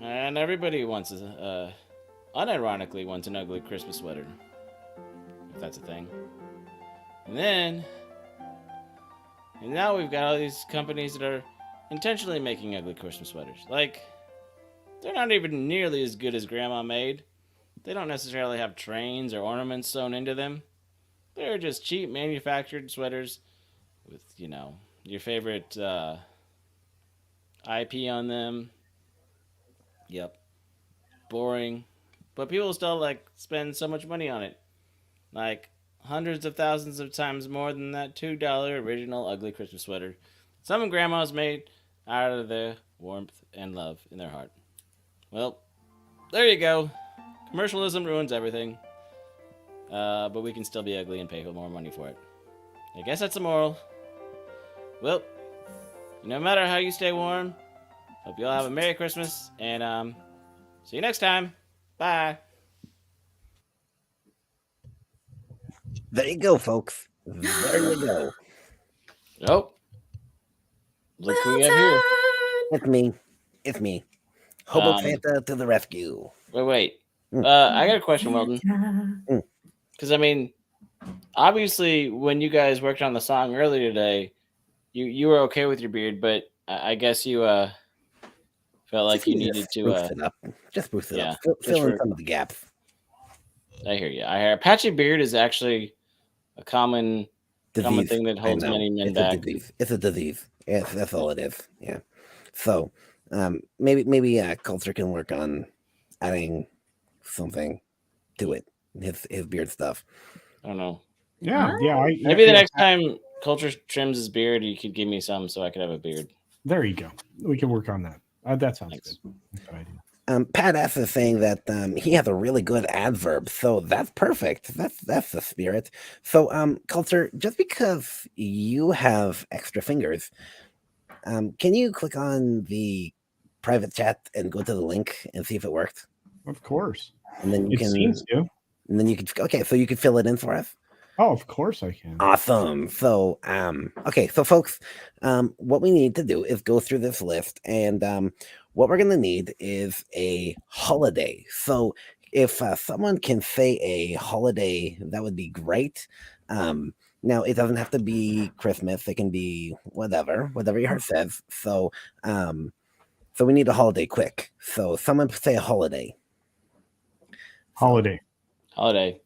And everybody wants unironically wants an ugly Christmas sweater, if that's a thing. And now we've got all these companies that are intentionally making ugly Christmas sweaters. Like, they're not even nearly as good as Grandma made. They don't necessarily have trains or ornaments sewn into them. They're just cheap manufactured sweaters with, your favorite IP on them. Yep. Boring. But people still, spend so much money on it. Like, hundreds of thousands of times more than that $2 original ugly Christmas sweater some grandmas made out of the warmth and love in their heart. Well, there you go. Commercialism ruins everything. But we can still be ugly and pay more money for it. I guess that's the moral. Well, no matter how you stay warm, hope you all have a Merry Christmas, and see you next time. Bye. There you go, folks. There you go. Oh. Look who we have here. It's me. Hobo Santa to the rescue. Wait. I got a question, Weldon. Because, obviously, when you guys worked on the song earlier today, you were okay with your beard, but I guess you felt like you needed to... Just spruce it up. Yeah, Fill in some of the gaps. I hear you. I hear a patchy beard is actually a common thing that holds many men back. It's a disease. Yes, that's all it is. Yeah. So, maybe Culture can work on adding something to it. His beard stuff. I don't know. Yeah. Maybe the next time Culture trims his beard, you could give me some so I could have a beard. There you go. We can work on that. That sounds Thanks. good. Good idea. Pat S is saying that he has a really good adverb, so that's perfect. That's the spirit. So, Culture, just because you have extra fingers, can you click on the private chat and go to the link and see if it worked? Of course. And then you Seems to. And then you can. Okay, so you can fill it in for us. Oh, of course I can. Awesome. So, okay, so folks, what we need to do is go through this list, and what we're going to need is a holiday. So, if someone can say a holiday, that would be great. Now it doesn't have to be Christmas. It can be whatever your heart says. So so we need a holiday quick. So someone say a holiday. Holiday. Holiday.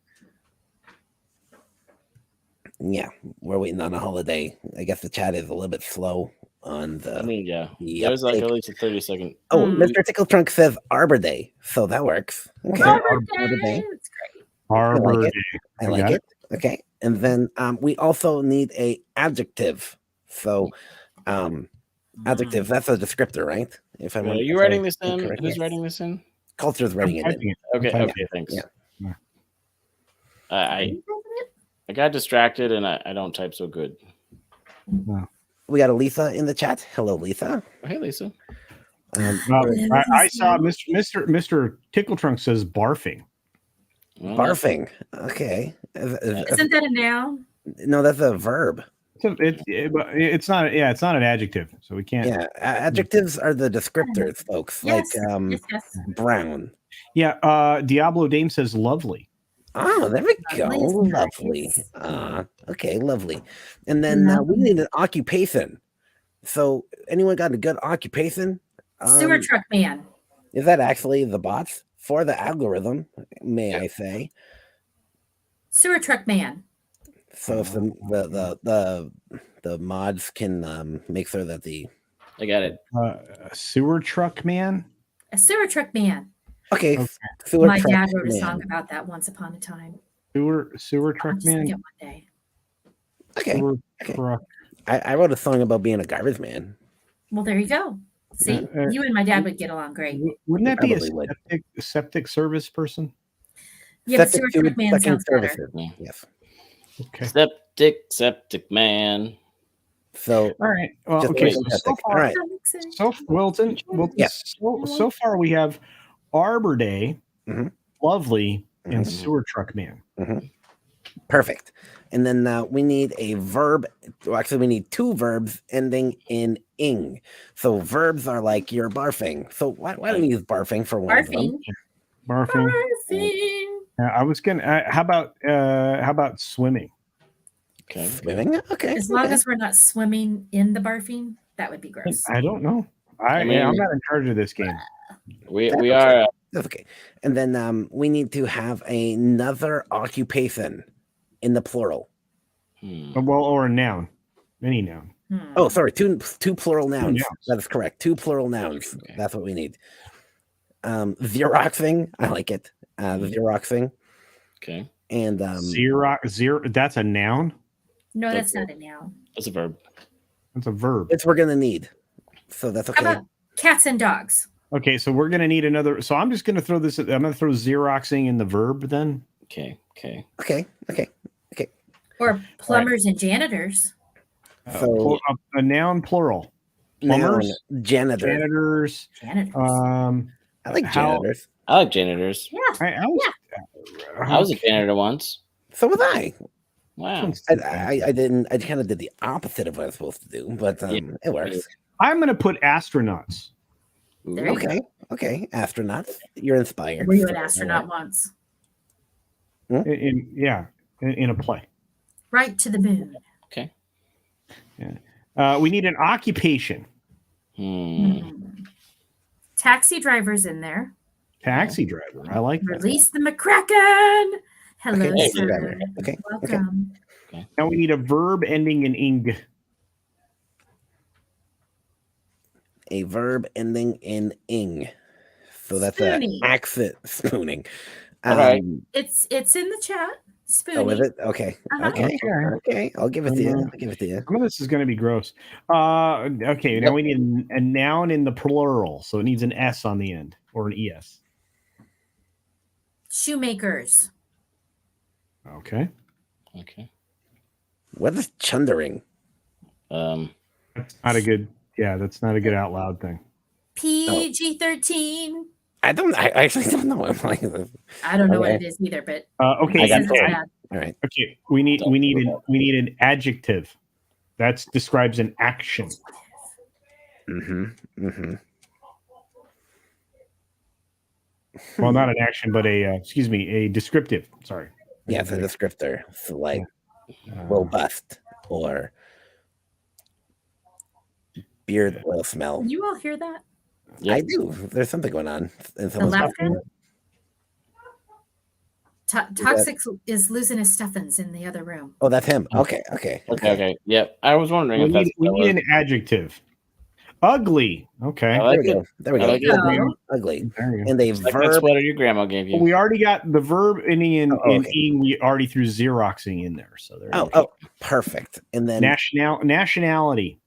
Yeah, we're waiting on a holiday. I guess the chat is a little bit slow on the. I mean, yeah. the There's like uptake. at least a 30-second. Oh, Mm. Mr. Tickle Trunk says Arbor Day, so that works. Okay, Arbor Arbor Day. That's great. Arbor it. Day. I like got it. Okay, and then we also need a adjective. So, adjective. That's a descriptor, right? If I'm Are if you I writing this think in? correctly. Who's writing this in? Culture's writing it in. typing it. Okay. Okay. Okay. Thanks. Yeah. I got distracted and I don't type so good. We got a Lisa in the chat. Hello, Lisa. Oh, hey, Lisa. I saw Mr. Tickle Trunk says barfing. Well, Barfing. Okay. Isn't that a noun? No, that's a verb. It's not. Yeah, it's not an adjective, so we can't. Yeah, adjectives are the descriptors, folks. Yes. Like Yes. brown. Yeah. Diablo Dame says lovely. Oh, there we go. Lovely is Lovely. nice. Okay, lovely. And then we need an occupation. So, anyone got a good occupation? Sewer truck man. Is that actually the bots for the algorithm? May I say? Sewer truck man. So if the mods can make sure that the I got it. Sewer truck man. A sewer truck man. okay, Okay. sewer My truck dad wrote a man. song about that once upon a time. Sewer I'll truck just man. forget one day. Okay, Sewer okay. truck. I wrote a song about being a garbage man. Well, there you go. See, you and my dad would get along great. Wouldn't that be a Probably would. septic service person? Yeah, but Septic sewer sewage truck man sucking sounds better. services. Yeah. Yes. Okay. Septic man. So All right. Well, just okay. like So, septic. far, All right. so Wilton. Yeah. So far we have Arbor Day, Mhm. lovely, and Mhm. sewer truck man. Perfect. And then we need a verb. Well, actually, we need two verbs ending in ing. So verbs are like you're barfing. So why don't we use barfing for one of them? Barfing. Barfing. Barfing. I was gonna. How about swimming? Okay. Swimming? Okay. As long okay. as we're not swimming in the barfing, that would be gross. I don't know. I mean- I'm not in charge of this game. We That's are. That's okay. And then we need to have another occupation in the plural. Well, or a noun, any noun. Oh, sorry, two plural nouns. nouns. That is correct. Two plural nouns. Okay. That's what we need. Xeroxing. I like it. Xeroxing. Okay. And Zero. That's a noun. No, that's not a noun. That's a verb. That's a verb. it's we're gonna need. So that's How okay. about cats and dogs? Okay, so we're gonna need another. So I'm just gonna throw this. I'm gonna throw Xeroxing in the verb then. Okay. Okay. Or plumbers and janitors? So A noun plural. noun, Plumbers, janitor. janitors. Janitors. I like how- janitors. I like janitors. yeah. I was a janitor once. So was I. Wow. I didn't. I kind of did the opposite of what I was supposed to do, but it works. I'm gonna put astronauts. There you go. Okay. Astronauts. You're inspired. Were you an astronaut once? In a play. Right to the moon. Okay. We need an occupation. Taxi drivers in there. Taxi driver. I like that. Release the McCracken. Hello, Okay, sir. driver. Okay. Welcome. Now we need a verb ending in ing. A verb ending in ing. So that's Spooning. an accent spooning. All right. It's in the chat. Spooning. Oh, is it? Okay. Uh-huh. Okay. I'll give it to you. Some of this is going to be gross. Okay, now we need a noun in the plural, so it needs an S on the end or an ES. Shoemakers. Okay. What is chundering? That's not a good. Yeah, that's not a good out loud thing. PG-13. I actually don't know. I'm like, I don't know what Okay. it is either, but Okay. I got it's that. bad. all right. Okay. We need an adjective. That describes an action. Well, not an action, but a descriptive. Sorry. Yeah, it's a descriptor. So like robust, or beard oil smell. Can you all hear that? I do. There's something going on in The someone's laughter? Toxic is losing his stuffings in the other room. Oh, that's him. Okay. Okay. Yep. I was wondering if that's we need an adjective. Ugly. Okay. I like it. There we go. I like it. Ugly. There you go. And a Like that verb. sweater your grandma gave you. We already got the verb ending in okay. ing. We already threw Xeroxing in there. So there. Oh, perfect. And then nationality.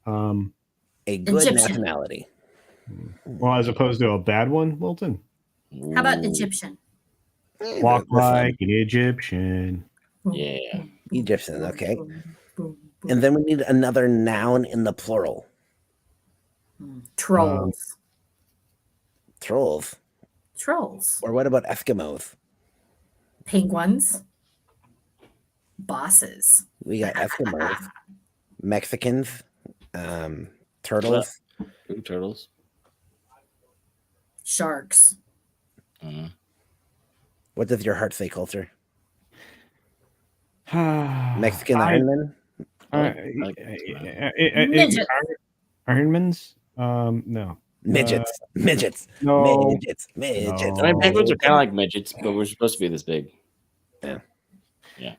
a good Egyptian. nationality. Well, as opposed to a bad one, Wilton. How about Egyptian? Walk like an Egyptian. Yeah. Egyptian. Okay. And then we need another noun in the plural. Trolls. Trolls. Trolls. Or what about Eskimos? Penguins. Bosses. We got Eskimos, Mexicans, turtles. Ooh, turtles. Sharks. What does your heart say, Coulter? Mexican Ironman? Ironmans? No. Midgets. No. Midgets. I mean, penguins are kind of like midgets, but we're supposed to be this big. Yeah.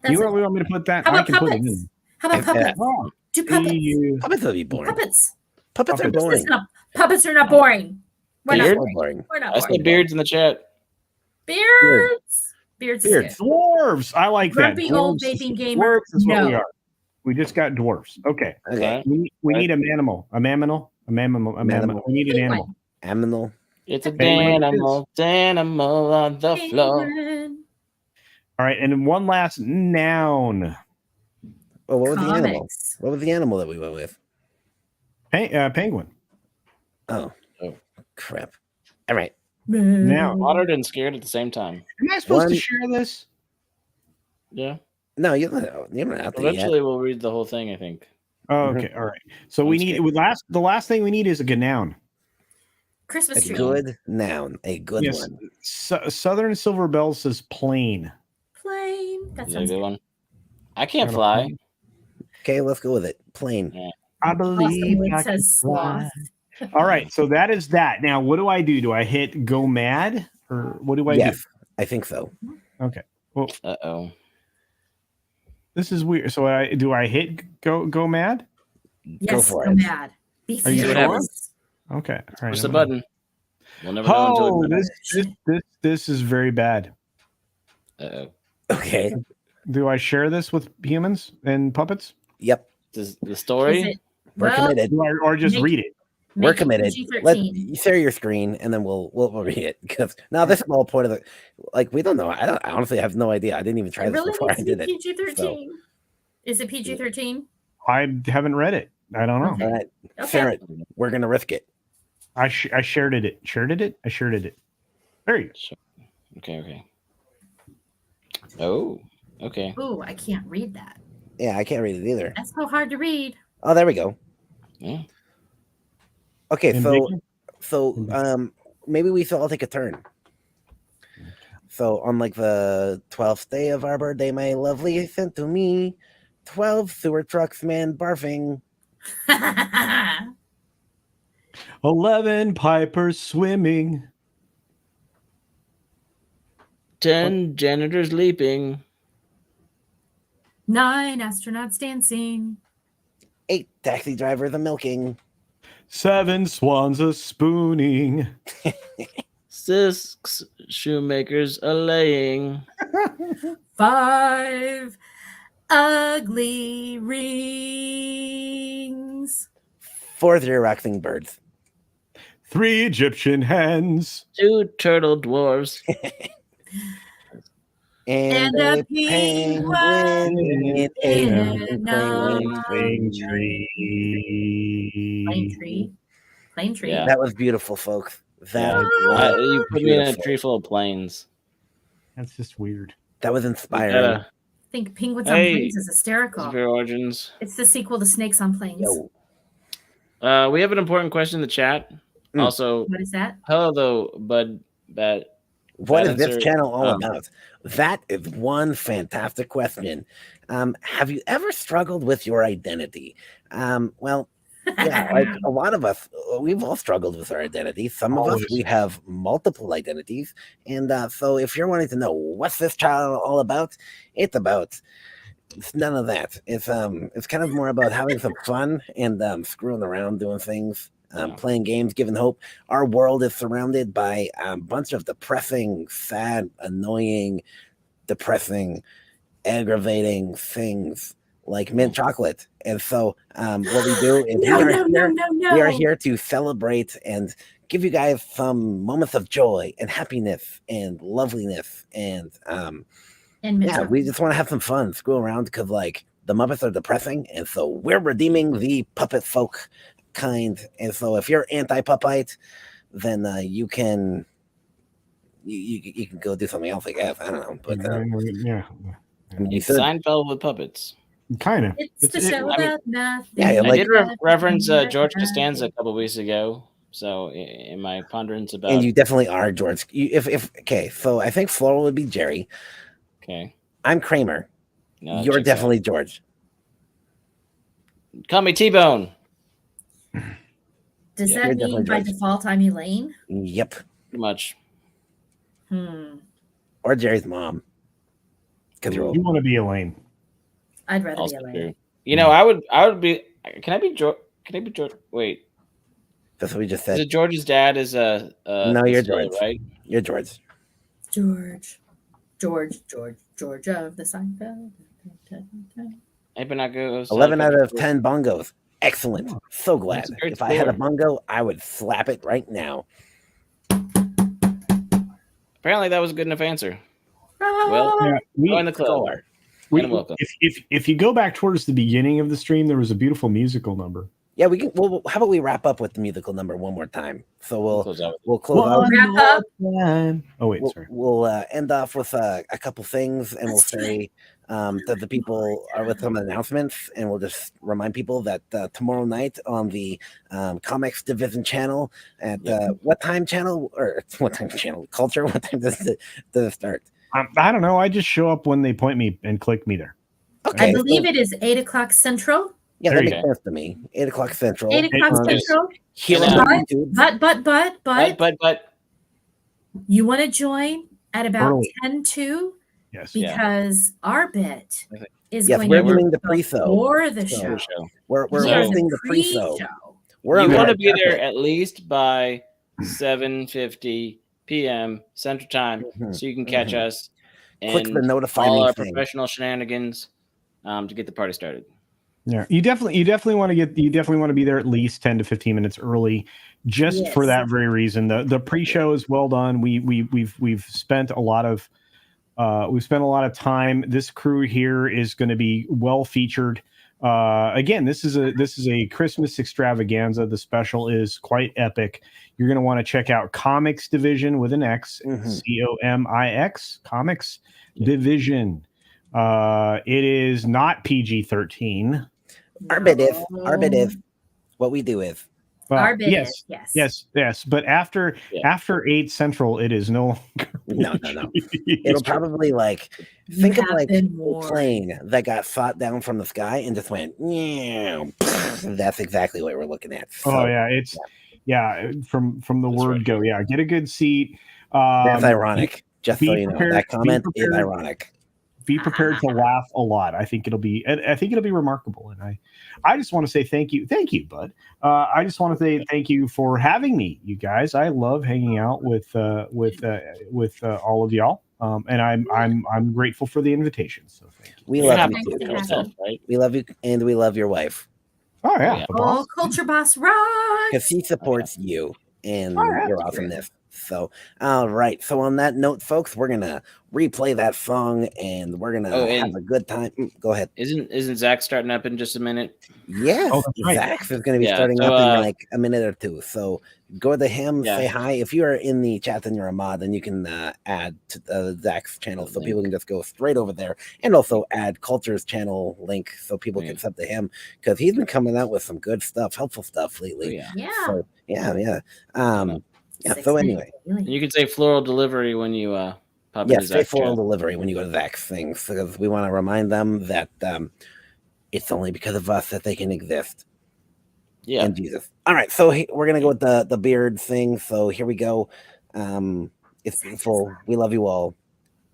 You want me to put that? How I about can put it puppets? in. How about puppets? Oh, Do puppets. Puppets would be boring. Puppets are boring. Puppets are not boring. We're not Beard? boring. boring. We're not I said boring. beards in the chat. Beards. Beards. is good. Dwarves. I like that. Grumpy old Dwarves- vaping gamer. Dwarves is what No. we are. We just got dwarfs. Okay. Okay. We need a mammal. A mammal. We need an animal. Aminal. It's a Penguin. Danimal on the floor. Penguin. All right, and then one last noun. Oh, what was the animal? Comics. What was the animal that we went with? Penguin. Oh, crap. All right. Now, Honored and scared at the same time. am I supposed One- to share this? Yeah. No, you're not out there yet. Eventually, we'll read the whole thing, I think. Oh, okay. All right. So we need Sounds the last thing we need is a good noun. Christmas A tree. good noun. A good Yes. one. Southern Silver Bell says plain. Plain. That Is that a sounds good good. one? I can't I don't fly. know. Okay, let's go with it. Plain. I Awesome. believe It I can says fly. sloth. All right. So that is that. Now, what do I do? Do I hit go mad or what do I Yes, I think so. do? Okay. Well, Uh-oh. this is weird. So I hit go mad? Yes, for go it. mad. Be Are you sure? furious. Okay. All right. Push the I'm gonna- button. We'll never know until Oh, we this is very bad. Uh-oh. Okay. Do I share this with humans and puppets? Yep. This, the Is story? it? We're Well, committed. Or just Make- read it? We're make it committed. PG-13. You share your screen and then we'll read it. Because now this is the whole point of the we don't know. I honestly have no idea. I didn't even try It this really before I needs to did be it. PG-13. Is it PG-13? I haven't read it. I don't know. All right. Okay. Share it. We're gonna risk it. I shared it. Shared it. I shared it. There you go. Okay. Oh, okay. Ooh, I can't read that. Yeah, I can't read it either. That's so hard to read. Oh, there we go. Yeah. Okay, so Ambiguous? maybe we should all take a turn. So on like the 12th day of our birthday, my lovely sent to me 12 sewer trucks, man, barfing. 11 pipers swimming. 10 janitors leaping. 9 astronauts dancing. 8 taxi drivers a milking. 7 swans a spooning. 6 shoemakers a laying. 5 ugly rings. 4 xeroxing birds. 3 Egyptian hens. 2 turtle dwarves. And a a penguin penguin in a in plane Plane tree. Plain tree. Plain tree. Yeah. That was beautiful, folks. That You put me in a beautiful. tree full of planes. That's just weird. That was inspiring. I think Penguins on Hey, Planes is hysterical. Super Origins. It's the sequel to Snakes on Planes. Yo. We have an important question in the chat. Mm. Also, What is that? hello though, Bud Bat What That is this answer, channel all about? That is one fantastic question. Have you ever struggled with your identity? Well, yeah, like a lot of us, we've all struggled with our identity. Some of us, Always. we have multiple identities. And so if you're wanting to know what's this channel all about, it's none of that. It's kind of more about having some fun and screwing around, doing things, playing games, giving hope. Our world is surrounded by a bunch of depressing, sad, annoying, depressing, aggravating things like mint chocolate. And so what we do is we are here to celebrate and give you guys some moments of joy and happiness and loveliness and yeah, we just want to have some fun, screw around, because like the Muppets are depressing, and so we're redeeming the puppet folk kind. And so if you're anti-puppite, then you can you can go do something else, I guess. I don't know, but yeah, I mean, you It's should. Seinfeld with puppets. kind of. It's the show about nothing. Yeah, I like- did reference George Costanza a couple weeks ago. So in my ponderance about, And you definitely are George. If okay, so I think Floral would be Jerry. okay, I'm Kramer. no, You're checks out. definitely George. Call me T-Bone. Does You're that mean definitely by George. default I'm Elaine? Yep. Pretty much. Or Jerry's mom. Because you're You old. want to be Elaine? I'd rather Also be Elaine. true. You know, I would be. Can I be George? Can I be George? Wait, That's what we just is said. it George's dad? Is No, the you're Stiller, George. right? You're George. George of the Seinfeld. I better not go. 11 out of 10 bongos. Excellent. So glad. That's a great If I had a score. bongo, I would slap it right now. Apparently, that was a good enough answer. Well, Yeah, join the club. Score. And welcome. If you go back towards the beginning of the stream, there was a beautiful musical number. Yeah, we can. Well, how about we wrap up with the musical number one more time? So we'll Close out. close out. Wrap up. Oh wait, sorry. We'll end off with a couple things, and we'll say that the people are with some announcements, and we'll just remind people that tomorrow night on the Comics Division channel at what time channel or what time channel Culture? What time does it start? I don't know. I just show up when they point me and click me there. Okay, I believe so- it is 8:00 Central. Yeah, There that you makes go. sense to me. 8 o'clock Central. 8:00 Central. Here And, on But- YouTube. But you want to join at about Early. 10:02 Yes. Yeah. because our bit is Yes, going we're to doing the pre-show. for the So- show. Show. We're We are hosting the the pre-show. pre-show. We're You on the want to red be there carpet. at least by 7:50 p.m. Central Time, Mhm, so you can catch mhm. us Click and the notify all me our thing. professional shenanigans to get the party started. Yeah. You definitely want to be there at least 10 to 15 minutes early, just for Yes. that very reason. The pre-show is well done. We've spent a lot of time. This crew here is going to be well featured. Again, this is a Christmas extravaganza. The special is quite epic. You're going to want to check out Comics Division with an X, Mhm. COMIX, Comics Yeah. Division. It is not PG-13. Our bit is what we do is. Well, Our bit yes, is, yes. But after 8 Central, it is no longer. No. PG. It'll probably like You think of have like been a warned. plane that got shot down from the sky and just went. Meow. That's exactly what we're looking at. So, Oh yeah, it's from the That's word right. go. Yeah, get a good seat. that's ironic. Just be so you know, prepared- that be comment is prepared. ironic. Be prepared to laugh a lot. I think it'll be remarkable. And I just want to say thank you, Bud. I just want to say thank you for having me, you guys. I love hanging out with all of y'all. And I'm grateful for the invitation. So thank you. We You're love happy you with too. Yeah. yourself, right? We love you, and we love your wife Oh yeah, Yeah. the Oh, boss. Culture Boss rocks. because she supports you and Oh, yeah, your that's awesomeness. So, all right. So, on that note, folks, we're gonna replay that song, and we're gonna Oh, and- have a good time. Go ahead. Isn't Zach starting up in just a minute? Yes, Oh, that's right. Zach is going to be Yeah, starting so, up in like a minute or two. So go to him, Yeah. say hi. If you are in the chat and you're a mod, then you can add to Zach's channel, so people can just go straight over there, and also add Culture's channel link so people can sub to him because he's been coming out with some good stuff, helpful stuff Oh, lately. yeah. Yeah. So yeah. Yeah. 6 So minutes anyway, daily. And you can say floral delivery when you pop yeah, into say Zach's floral chat. delivery when you go to Zach's things because we want to remind them that it's only because of us that they can exist. Yeah. And Jesus. All right, so we're gonna go with the beard thing. So here we go. It's beautiful. We love you all.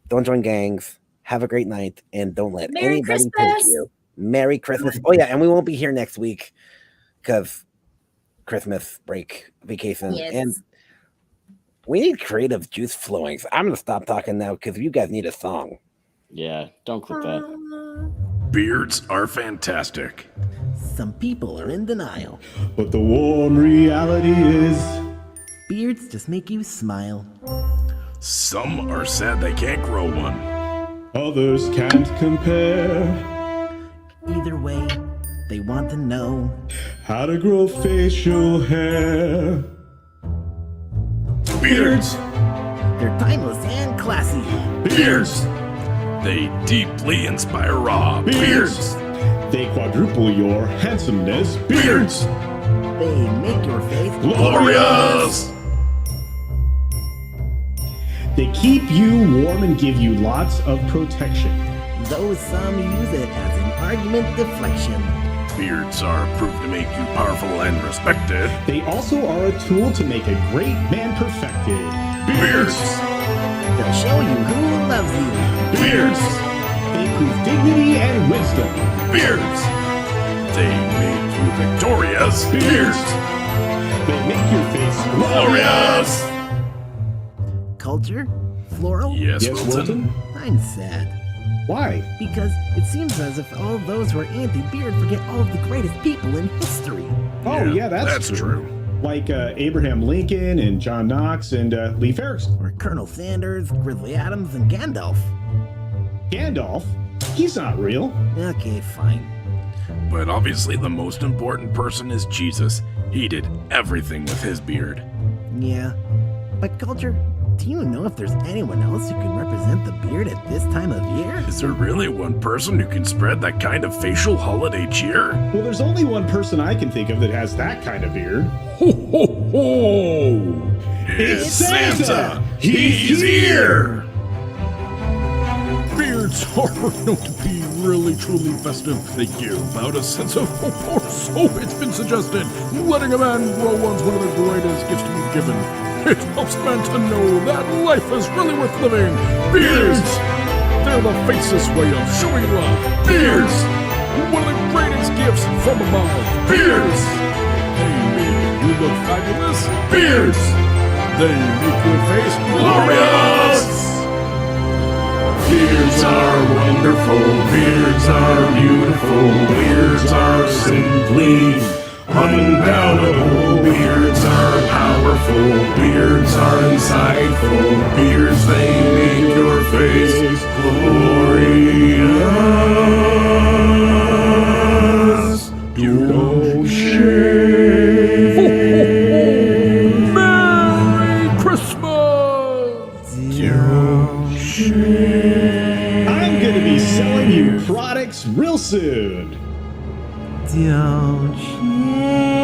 Don't join gangs. Have a great night, and don't let Merry anybody take Christmas! you. Merry Christmas. Oh yeah, and we won't be here next week because Christmas break vacation, Yes. and we need creative juice flowing. So I'm gonna stop talking now because you guys need a song. Yeah. Don't click that. Beards are fantastic. Some people are in denial. But the warm reality is, Beards just make you smile. Some are sad they can't grow one. others can't compare. Either way, they want to know. How to grow facial hair. Beards, They're timeless and classy. beards, they deeply inspire awe. Beards, They quadruple your handsomeness. beards, They make your face glorious. They keep you warm and give you lots of protection. Though some use it as an argument deflection. Beards are proved to make you powerful and respected. They also are a tool to make a great man perfected. Beards, They'll show you who loves you. beards, They prove dignity and wisdom. beards, they make you victorious. Beards, They make your face glorious. Culture? Floral? Yes, Yes, Wilton? I'm sad. Why? Because it seems as if all those who are anti-beard forget all of the greatest people in history. Oh, yeah, that's true. Like Abraham Lincoln and John Knox and Lee Ferguson. Or Colonel Sanders, Grizzly Adams, and Gandalf. Gandalf? He's not real. Okay, fine. But obviously, the most important person is Jesus. He did everything with his beard. Yeah. But Culture, do you know if there's anyone else who can represent the beard at this time of year? Is there really one person who can spread that kind of facial holiday cheer? Well, there's only one person I can think of that has that kind of beard. Ho ho ho! It's Santa! He's here! Beards are known to be really truly festive. They give out a sense of hope, or so it's been suggested. Letting a man grow one's one of the greatest gifts to be given. It helps a man to know that life is really worth living. Beards! They're the faceless way of showing love. Beards! One of the greatest gifts from above. Beards! They make you look fabulous. Beards! They make your face glorious! Beards are wonderful. Beards are beautiful. Beards are simply unboundable. Beards are powerful. Beards are insightful. Beards, they make your face glorious. Don't shave. Merry Christmas. Don't shave. I'm gonna be selling you products real soon. Don't share.